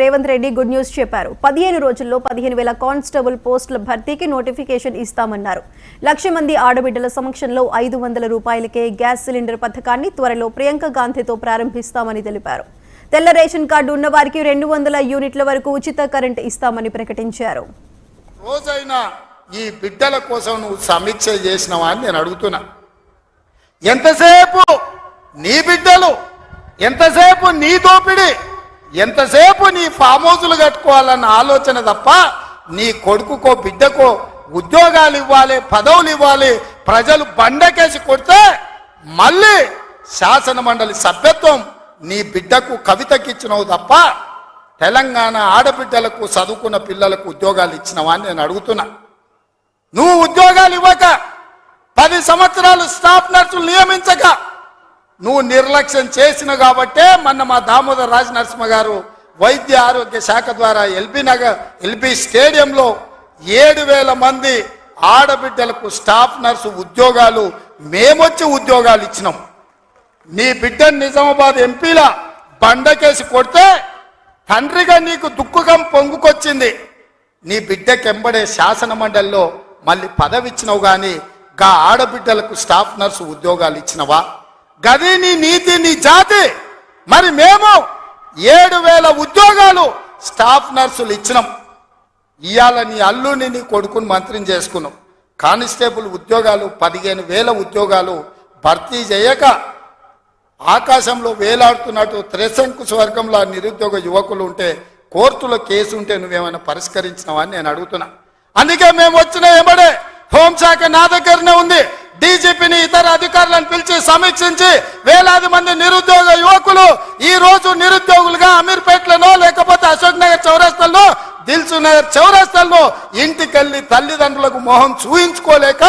Revanth Reddy good news చెప్పారు. 15 రోజుల్లో 15,000 constable పోస్టుల భర్తీకి నోటిఫికేషన్ ఇస్తామన్నారు. 1,00,000 మంది ఆడబిడ్డల సమక్షంలో 500 రూపాయలకే గ్యాస్ సిలిండర్ పథకాన్ని త్వరలో ప్రియాంక గాంధీతో ప్రారంభిస్తామని తెలిపారు. తెల్ల రేషన్ కార్డు ఉన్న వారికి 200 యూనిట్ల వరకు ఉచిత కరెంట్ ఇస్తామని ప్రకటించారు. రోజైనా ఈ బిడ్డల కోసం నువ్వు సమీక్ష చేసినవా అని నేను అడుగుతున్నా. ఎంతసేపు నీ బిడ్డలు, ఎంతసేపు నీ దోపిడి, ఎంతసేపు నీ ఫామ్ హౌసులు కట్టుకోవాలన్న ఆలోచన తప్ప నీ కొడుకుకో బిడ్డకో ఉద్యోగాలు ఇవ్వాలి, పదవులు ఇవ్వాలి, ప్రజలు బండకేసి కొడితే మళ్ళీ శాసన మండలి సభ్యత్వం నీ బిడ్డకు కవితకి ఇచ్చినవు తప్ప తెలంగాణ ఆడబిడ్డలకు చదువుకున్న పిల్లలకు ఉద్యోగాలు ఇచ్చినవా అని నేను అడుగుతున్నా. నువ్వు ఉద్యోగాలు ఇవ్వక 10 సంవత్సరాలు స్టాఫ్ నర్సులు నియమించక నువ్వు నిర్లక్ష్యం చేసిన కాబట్టే మొన్న మా దామోదర్ రాజ నరసింహ గారు వైద్య ఆరోగ్య శాఖ ద్వారా ఎల్బీ స్టేడియంలో 7,000 మంది ఆడబిడ్డలకు స్టాఫ్ నర్సు ఉద్యోగాలు మేమొచ్చి ఉద్యోగాలు ఇచ్చినాం. నీ బిడ్డను నిజామాబాద్ ఎంపీలా బండకేసి కొడితే తండ్రిగా నీకు దుఃఖం పొంగుకొచ్చింది. నీ బిడ్డకెంబడే శాసన మండలిలో మళ్ళీ పదవి ఇచ్చినవు కానీ గా ఆడబిడ్డలకు స్టాఫ్ నర్సు ఉద్యోగాలు ఇచ్చినవా? గది నీ నీతి, నీ జాతి. మరి మేము 7,000 ఉద్యోగాలు స్టాఫ్ నర్సులు ఇచ్చినాం. ఇవాళ నీ అల్లుని నీ కొడుకుని మంత్రిని చేసుకున్నాం. కానిస్టేబుల్ ఉద్యోగాలు 15,000 ఉద్యోగాలు భర్తీ చేయక ఆకాశంలో వేలాడుతున్నట్టు త్రిశంకు స్వర్గంలో నిరుద్యోగ యువకులు ఉంటే కోర్టులో కేసు ఉంటే నువ్వేమైనా పరిష్కరించినవా అని నేను అడుగుతున్నా. అందుకే మేము వచ్చిన ఏమడే హోంశాఖ నా దగ్గరనే ఉంది. డీజీపీని ఇతర అధికారులను పిలిచి సమీక్షించి వేలాది మంది నిరుద్యోగ యువకులు ఈ రోజు నిరుద్యోగులుగా అమీర్పేటలో లేకపోతే అశోక్ నగర్ చౌరస్తాల్లో, దిల్సు నగర్ చౌరస్తాల్లో ఇంటికెళ్ళి తల్లిదండ్రులకు మొహం చూయించుకోలేక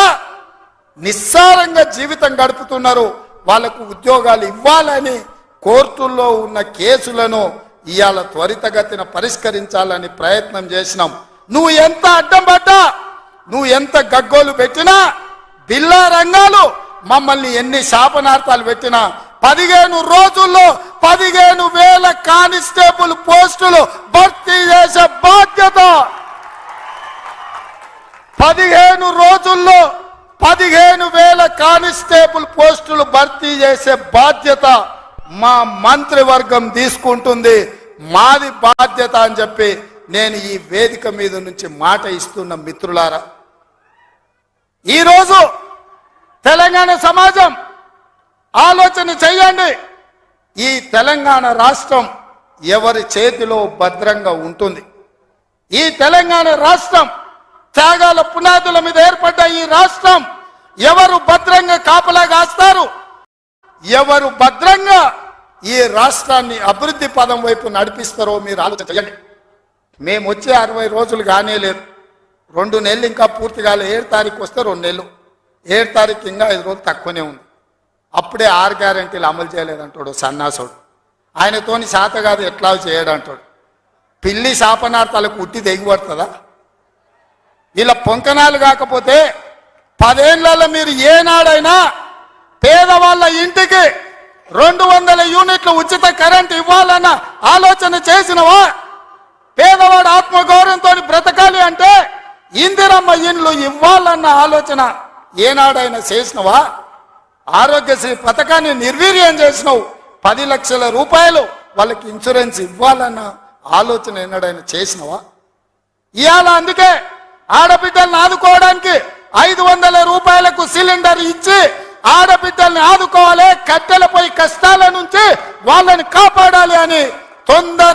నిస్సారంగా జీవితం గడుపుతున్నారు. వాళ్లకు ఉద్యోగాలు ఇవ్వాలని కోర్టుల్లో ఉన్న కేసులను ఇవాళ త్వరితగతిన పరిష్కరించాలని ప్రయత్నం చేసినాం. నువ్వు ఎంత అడ్డం పడ్డా, నువ్వు ఎంత గగ్గోలు పెట్టినా, బిల్లా రంగాలు మమ్మల్ని ఎన్ని శాపనార్థాలు పెట్టినా 15 రోజుల్లో 15,000 కానిస్టేబుల్ పోస్టులు భర్తీ చేసే బాధ్యత, 15 రోజుల్లో 15,000 కానిస్టేబుల్ పోస్టులు భర్తీ చేసే బాధ్యత మా మంత్రివర్గం తీసుకుంటుంది. మాది బాధ్యత అని చెప్పి నేను ఈ వేదిక మీద నుంచి మాట ఇస్తున్న మిత్రులారా, ఈరోజు తెలంగాణ సమాజం ఆలోచన చెయ్యండి. ఈ తెలంగాణ రాష్ట్రం ఎవరి చేతిలో భద్రంగా ఉంటుంది? ఈ తెలంగాణ రాష్ట్రం త్యాగాల పునాదుల మీద ఏర్పడ్డ ఈ రాష్ట్రం ఎవరు భద్రంగా కాపలా కాస్తారు? ఎవరు భద్రంగా ఈ రాష్ట్రాన్ని అభివృద్ధి పదం వైపు నడిపిస్తారో మీరు ఆలోచన చేయండి. మేము వచ్చే 60 రోజులు కానే లేదు, 2 నెలలు ఇంకా పూర్తి కాలే. 7 తారీఖు వస్తే 2 నెలలు, 7 తారీఖు ఇంకా 5 రోజులు తక్కువనే ఉంది. అప్పుడే 6 గ్యారెంటీలు అమలు చేయలేదంటాడు సన్నాసుడు. ఆయనతోని శాత కాదు ఎట్లా చేయడంటాడు. పిల్లి శాపనార్థాలకు ఉట్టి దిగిపడుతుందా? ఇలా పొంకనాలు కాకపోతే 10 ఏళ్లలో మీరు ఏనాడైనా పేదవాళ్ళ ఇంటికి 200 యూనిట్ల ఉచిత కరెంట్ ఇవ్వాలన్న ఆలోచన చేసినవా? పేదవాడు ఆత్మగౌరవంతో బ్రతకాలి అంటే ఇందిరమ్మ ఇండ్లు ఇవ్వాలన్న ఆలోచన ఏనాడైనా చేసినవా? ఆరోగ్యశ్రీ పథకాన్ని నిర్వీర్యం చేసినావు. 10 లక్షల రూపాయలు వాళ్ళకి ఇన్సూరెన్స్ ఇవ్వాలన్న ఆలోచన ఏనాడైనా చేసినవా? ఇవాళ అందుకే ఆడబిడ్డల్ని ఆదుకోవడానికి 500 రూపాయలకు సిలిండర్ ఇచ్చి ఆడబిడ్డల్ని ఆదుకోవాలి, కట్టెలపై కష్టాల నుంచి వాళ్ళని కాపాడాలి అని తొందరలో